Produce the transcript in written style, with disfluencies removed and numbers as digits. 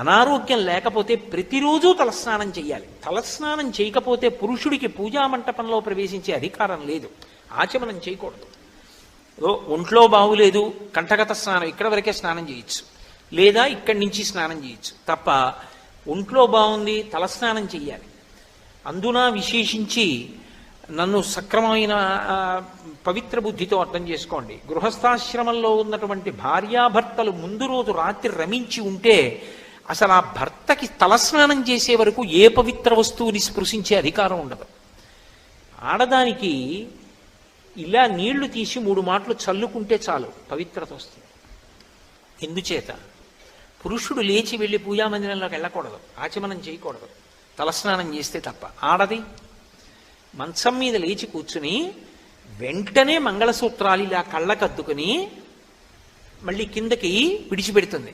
అనారోగ్యం లేకపోతే ప్రతిరోజు తలస్నానం చేయాలి. తలస్నానం చేయకపోతే పురుషుడికి పూజా మంటపంలో ప్రవేశించే అధికారం లేదు, ఆచమనం చేయకూడదు. ఒంట్లో బాగులేదు, కంఠగత స్నానం ఇక్కడ వరకే స్నానం చేయొచ్చు, లేదా ఇక్కడి నుంచి స్నానం చేయొచ్చు తప్ప ఒంట్లో బాగుంది తలస్నానం చెయ్యాలి. అందున విశేషించి నన్ను సక్రమమైన పవిత్ర బుద్ధితో అర్థం చేసుకోండి. గృహస్థాశ్రమంలో ఉన్నటువంటి భార్యాభర్తలు ముందు రోజు రాత్రి రమించి ఉంటే అసలు ఆ భర్తకి తలస్నానం చేసే వరకు ఏ పవిత్ర వస్తువుని స్పృశించే అధికారం ఉండదు. ఆడదానికి ఇలా నీళ్లు తీసి 3 మాటలు చల్లుకుంటే చాలు పవిత్రత వస్తుంది. ఎందుచేత పురుషుడు లేచి వెళ్ళి పూజామందిరంలోకి వెళ్ళకూడదు, ఆచమనం చేయకూడదు తలస్నానం చేస్తే తప్ప. ఆడది మంచం మీద లేచి కూర్చుని వెంటనే మంగళసూత్రాలు ఇలా కళ్ళకద్దుకుని మళ్ళీ కిందకి విడిచిపెడుతుంది.